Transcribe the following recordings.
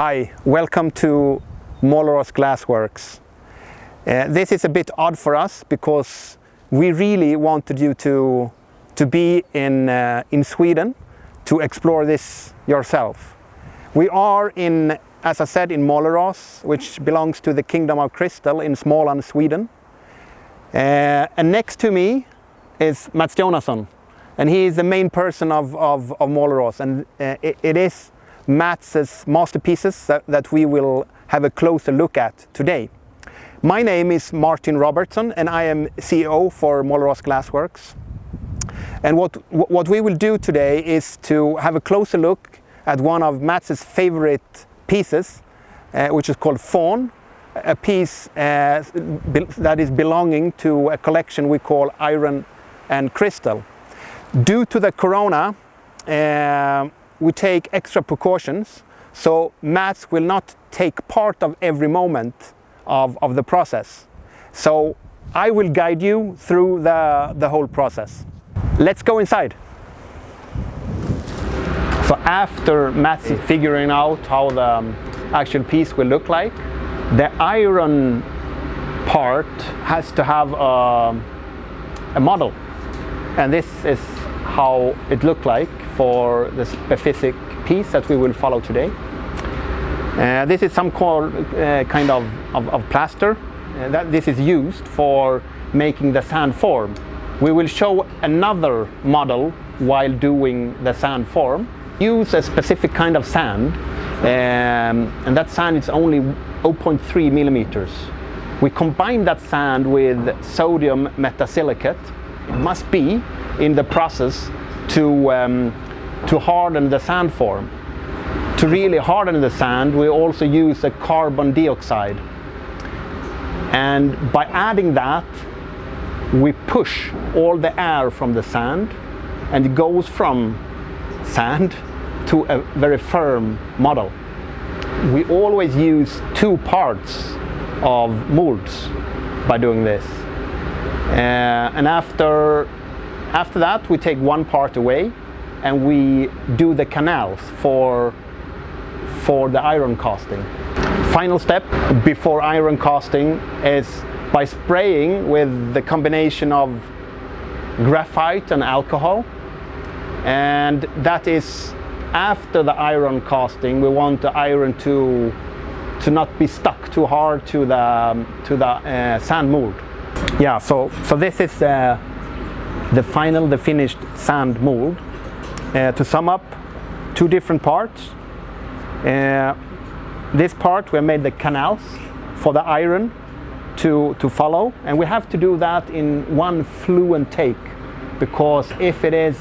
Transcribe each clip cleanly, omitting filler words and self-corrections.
Hi, welcome to Målerås Glassworks. This is a bit odd for us because we really wanted you to be in Sweden to explore this yourself. We are in, as I said, in Målerås, which belongs to the Kingdom of Kristall in Småland, Sweden. And next to me is Mats Jonasson, and he is the main person of Målerås, and it is Mats's masterpieces that we will have a closer look at today. My name is Martin Robertson and I am CEO for Målerås Glasworks. And what we will do today is to have a closer look at one of Mats's favorite pieces, which is called Våren, a piece that is belonging to a collection we call Iron and Kristall. Due to the corona, we take extra precautions, so Mats will not take part of every moment of the process. So I will guide you through the whole process. Let's go inside. So after Mats is figuring out how the actual piece will look like, the iron part has to have a model. And this is how it looked like for the specific piece that we will follow today. This is some kind of plaster that this is used for making the sand form. We will show another model while doing the sand form. Use a specific kind of sand, and that sand is only 0.3 millimeters. We combine that sand with sodium metasilicate. It must be in the process to harden the sand form. To really harden the sand, we also use a carbon dioxide. And by adding that, we push all the air from the sand, and it goes from sand to a very firm model. We always use two parts of molds by doing this. And after that, we take one part away and we do the canals for the iron casting. Final step before iron casting is by spraying with the combination of graphite and alcohol. And that is after the iron casting. We want the iron to not be stuck too hard to the sand mold. Yeah, so this is the finished sand mold. To sum up, two different parts. This part we made the canals for the iron to follow, and we have to do that in one fluent take, because if it is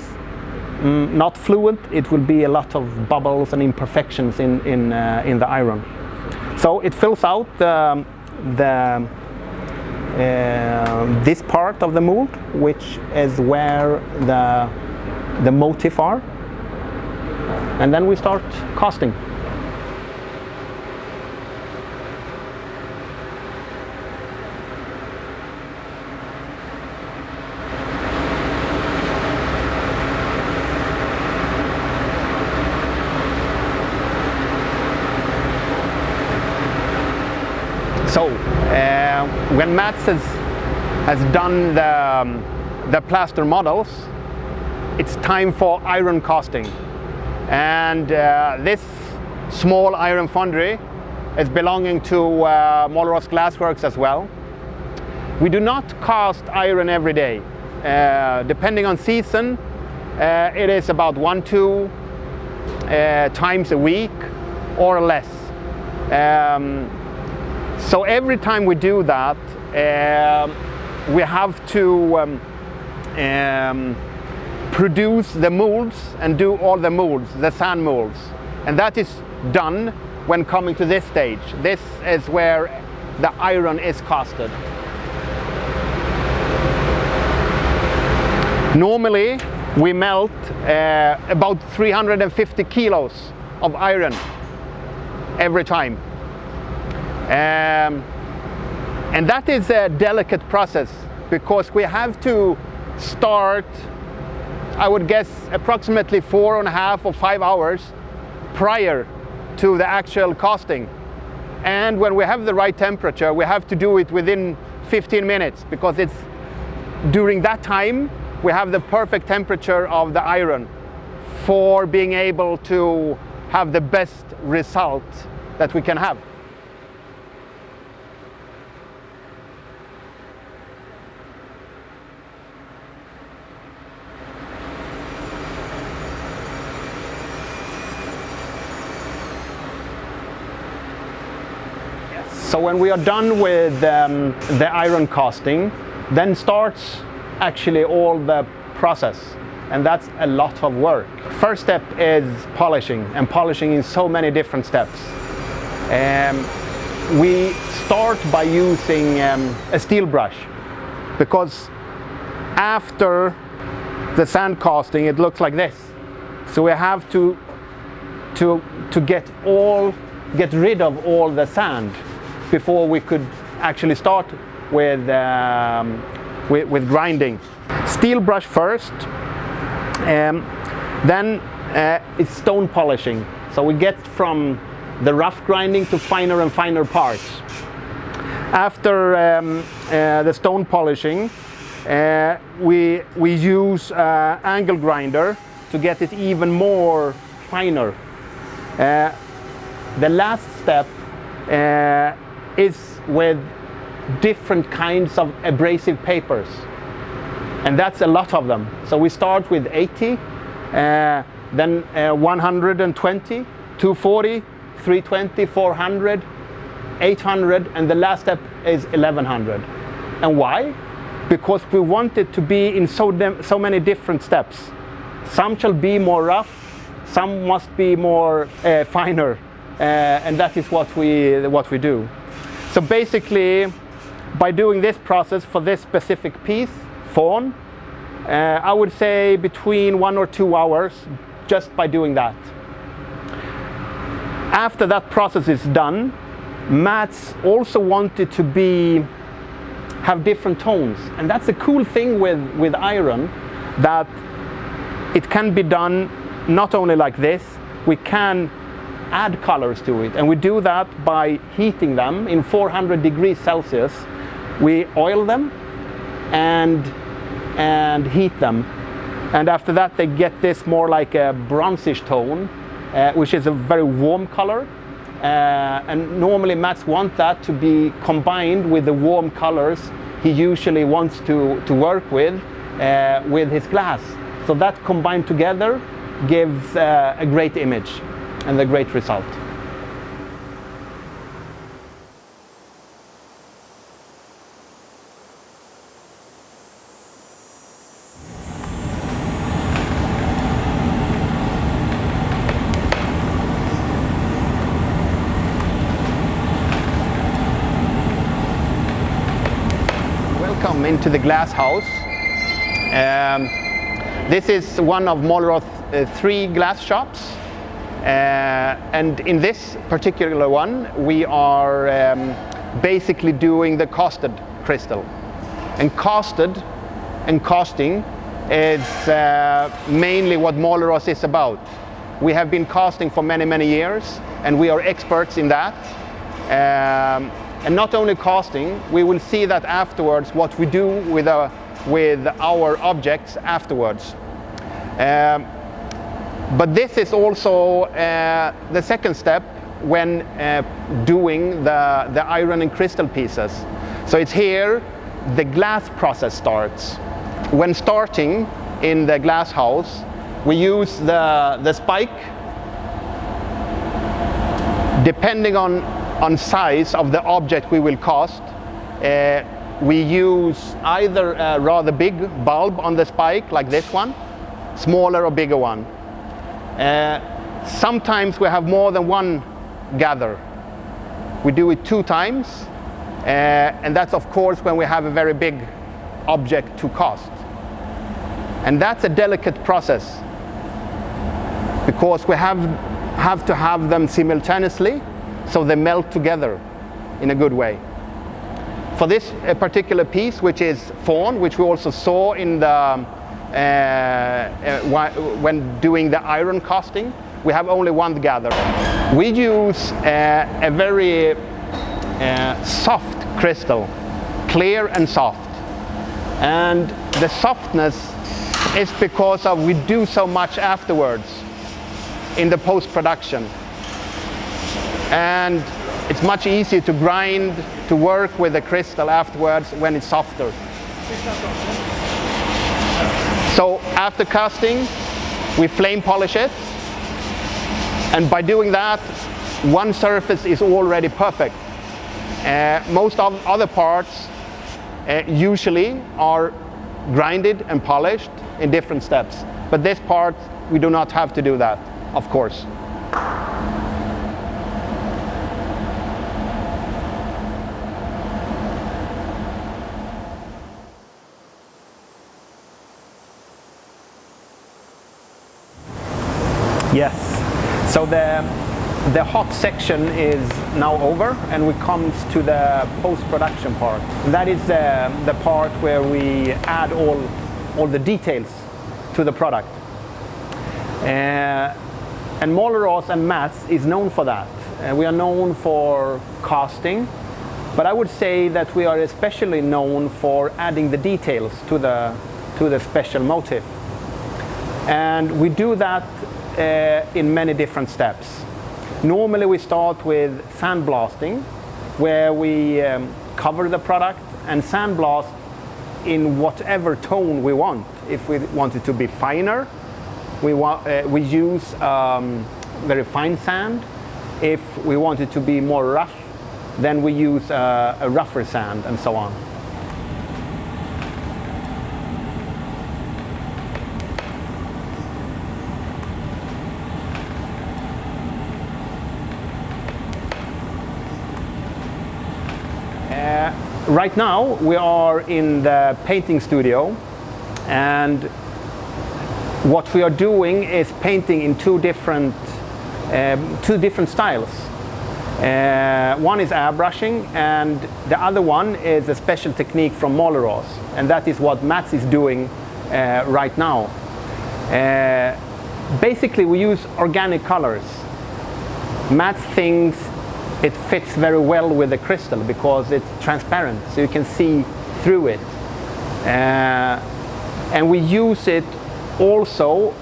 not fluent, it will be a lot of bubbles and imperfections in the iron. So it fills out this part of the mold, which is where the motif are, and then we start casting. So when Mats has done the plaster models, it's time for iron casting. And this small iron foundry is belonging to Målerås Glasworks as well. We do not cast iron every day. Depending on season, it is about 1-2 times a week or less. So every time we do that, we have to produce the molds and do all the molds, the sand molds. And that is done when coming to this stage. This is where the iron is casted. Normally, we melt about 350 kilos of iron every time. And that is a delicate process because we have to start, I would guess, approximately 4.5 or 5 hours prior to the actual casting. And when we have the right temperature, we have to do it within 15 minutes, because it's during that time we have the perfect temperature of the iron for being able to have the best result that we can have. So when we are done with the iron casting, then starts actually all the process, and that's a lot of work. First step is polishing, and polishing in so many different steps. We start by using a steel brush, because after the sand casting it looks like this. So we have to get rid of all the sand before we could actually start with grinding. Steel brush first, then it's stone polishing. So we get from the rough grinding to finer and finer parts. After the stone polishing, we use angle grinder to get it even more finer. The last step is with different kinds of abrasive papers, and that's a lot of them. So we start with 80, then 120, 240, 320, 400, 800, and the last step is 1100. And why? Because we want it to be in so many different steps. Some shall be more rough, some must be more finer, and that is what we do. So basically, by doing this process for this specific piece, fawn, I would say between 1 or 2 hours just by doing that. After that process is done, Mats also wanted to have different tones, and that's a cool thing with iron, that it can be done not only like this, we can add colors to it, and we do that by heating them in 400 degrees Celsius. We oil them and heat them, and after that they get this more like a bronzish tone, which is a very warm color, and normally Mats wants that to be combined with the warm colors he usually wants to work with his glass. So that combined together gives a great image and a great result. Welcome into the glass house. This is one of Målerås 3 glass shops. And in this particular one, we are basically doing the casted crystal. And casted and casting is mainly what Målerås is about. We have been casting for many, many years, and we are experts in that. And not only casting, we will see that afterwards, what we do with our objects afterwards. But this is also the second step when doing the iron and crystal pieces. So it's here the glass process starts. When starting in the glass house, we use the spike. Depending on size of the object we will cast, we use either a rather big bulb on the spike, like this one, smaller or bigger one. Sometimes we have more than one gather. We do it 2 times, and that's of course when we have a very big object to cast. And that's a delicate process, because we have to have them simultaneously so they melt together in a good way. For this particular piece, which is fawn, which we also saw in the when doing the iron casting, we have only one gather. We use a very soft crystal, clear and soft. And the softness is because of we do so much afterwards in the post-production. And it's much easier to grind, to work with the crystal afterwards when it's softer. So after casting, we flame polish it. And by doing that, one surface is already perfect. Most of other parts usually are grinded and polished in different steps. But this part, we do not have to do that, of course. Yes, so the hot section is now over, and we come to the post-production part. That is the part where we add all the details to the product. And Målerås and Mats is known for that. We are known for casting, but I would say that we are especially known for adding the details to the special motif. And we do that in many different steps. Normally we start with sandblasting, where we cover the product and sandblast in whatever tone we want. If we want it to be finer, we use very fine sand. If we want it to be more rough, then we use a rougher sand, and so on. Right now we are in the painting studio, and what we are doing is painting in two different styles. One is airbrushing, and the other one is a special technique from Målerås, and that is what Mats is doing right now. Basically we use organic colors. Mats thinks it fits very well with the crystal because it's transparent, so you can see through it. And we use it also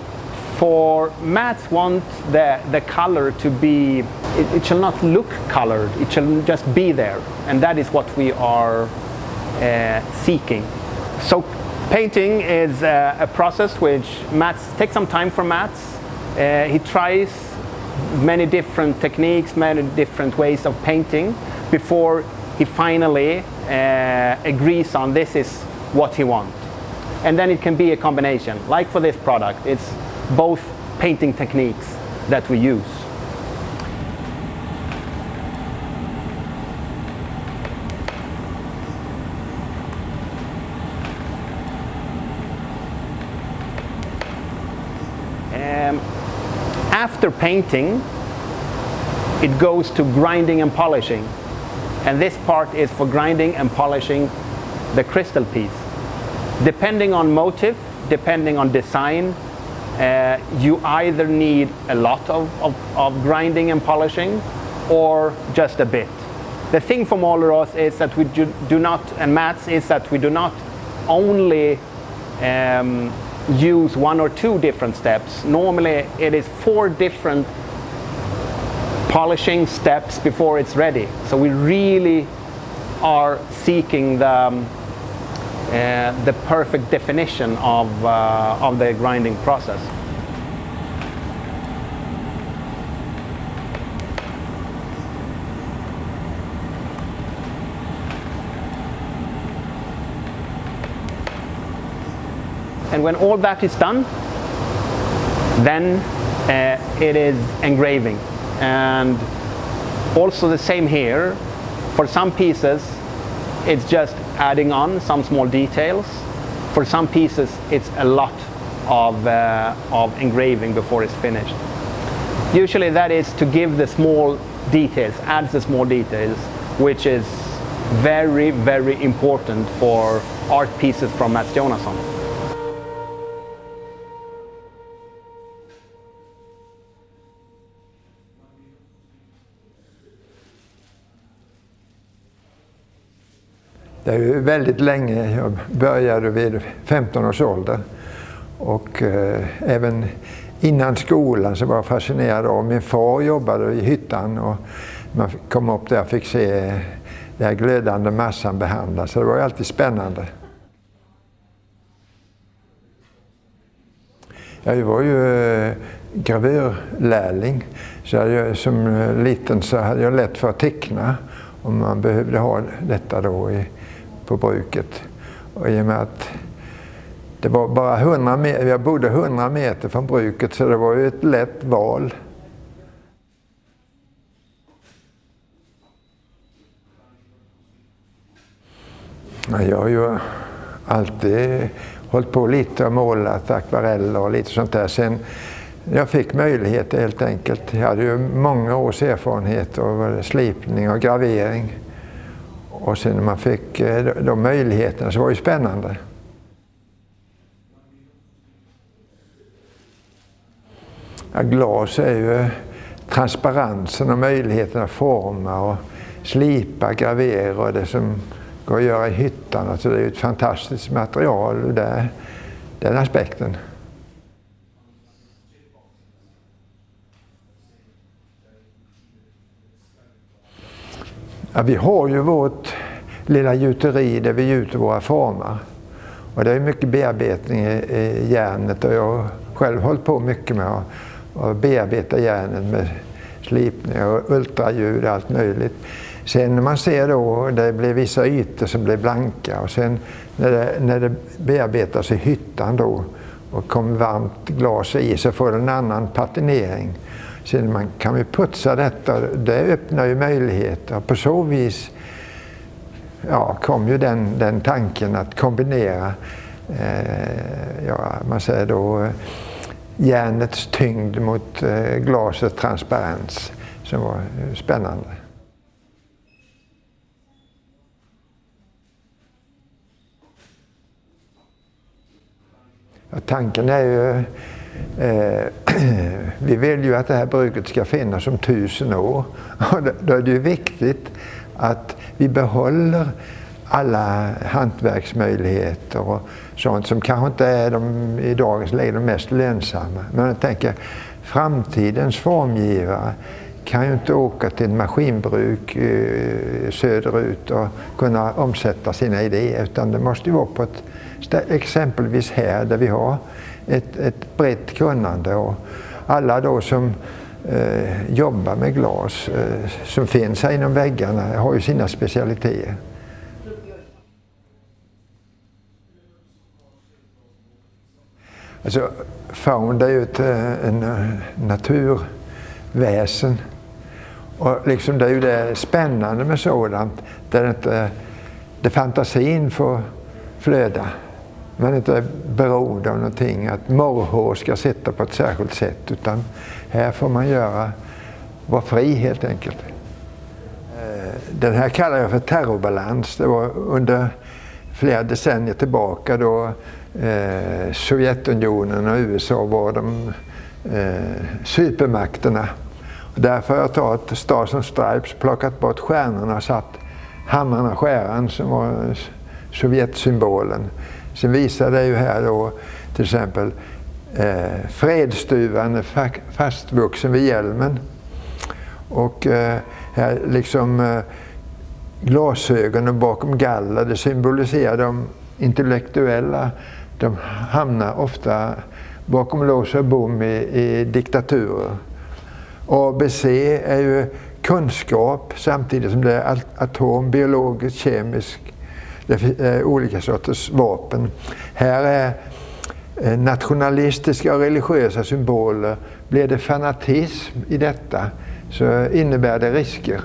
for Mats wants the color to be, it shall not look colored, it shall just be there. And that is what we are seeking. So painting is a process which takes some time for Mats. He tries many different techniques, many different ways of painting before he finally agrees on this is what he wants. And then it can be a combination. Like for this product, it's both painting techniques that we use. After painting, it goes to grinding and polishing. And this part is for grinding and polishing the crystal piece. Depending on motif, depending on design, you either need a lot of grinding and polishing or just a bit. The thing for Målerås is that we do not, and Mats, is that we do not only use one or two different steps. Normally it is 4 different polishing steps before it's ready. So we really are seeking the perfect definition of the grinding process. And when all that is done, then it is engraving. And also the same here. For some pieces, it's just adding on some small details. For some pieces, it's a lot of engraving before it's finished. Usually that is to give the small details, adds the small details, which is very, very important for art pieces from Mats Jonasson. Det är ju väldigt länge. Jag började vid 15 års ålder. Och även innan skolan så var jag fascinerad av. Min far jobbade i hyttan och man kom upp där och fick se den här glödande massan behandlas. Så det var ju alltid spännande. Jag var ju gravörlärling. Så som liten så hade jag lätt för att teckna. Och man behövde ha detta då på bruket. Och i och med att det var bara 100 meter, jag bodde 100 meter från bruket så det var ju ett lätt val. Jag har ju alltid hållit på lite och målat akvareller och lite sånt där. Sen jag fick möjlighet helt enkelt. Jag hade ju många års erfarenhet av slipning och gravering. Och sen när man fick de möjligheterna så var det ju spännande. Ja, glas är ju transparensen och möjligheten att forma och slipa, gravera och det som går att göra i hyttan. Alltså det är ju ett fantastiskt material ur den aspekten. Ja, vi har ju vårt lilla gjuteri där vi gjuter våra former. Och det är mycket bearbetning i järnet och jag har själv hållit på mycket med att bearbeta järnet med slipning och ultraljud och allt möjligt. Sen när man ser då, det blir vissa ytor som blir blanka och sen när det bearbetas i hyttan då och kommer varmt glas i så får det en annan patinering. Sen man kan ju putsa detta, det öppnar ju möjligheter. På så vis kom ju den tanken att kombinera man säger då järnets tyngd mot glasets transparens som var spännande. Ja, tanken är ju vi vill ju att det här bruket ska finnas om 1000 år. Och då är det ju viktigt att vi behåller alla hantverksmöjligheter och sånt som kanske inte är i dagens läge de mest lönsamma. Men jag tänker, framtidens formgivare kan ju inte åka till ett maskinbruk söderut och kunna omsätta sina idéer, utan det måste ju vara på exempelvis här där vi har ett brett kunnande och alla då som jobbar med glas som finns här inom väggarna har ju sina specialiteter. Alltså faun är ju en naturväsen och liksom det är ju det spännande med sådant där inte fantasin får flöda. Man är inte beroende av någonting, att morrhår ska sitta på ett särskilt sätt, utan här får man vara fri helt enkelt. Den här kallar jag för terrorbalans. Det var under flera decennier tillbaka då Sovjetunionen och USA var de supermakterna. Och därför har jag tagit Stars and Stripes, plockat bort stjärnorna och satt hammarna och skäran som var Sovjetsymbolen. Sen visar det ju här då till exempel fredstuvan är fastvuxen vid hjälmen. Och här liksom glasögonen bakom galler, det symboliserar de intellektuella. De hamnar ofta bakom lås och bom i diktaturer. ABC är ju kunskap samtidigt som det är atom, biologiskt, kemiskt. Det är olika sorters vapen. Här är nationalistiska och religiösa symboler. Blir det fanatism i detta så innebär det risker.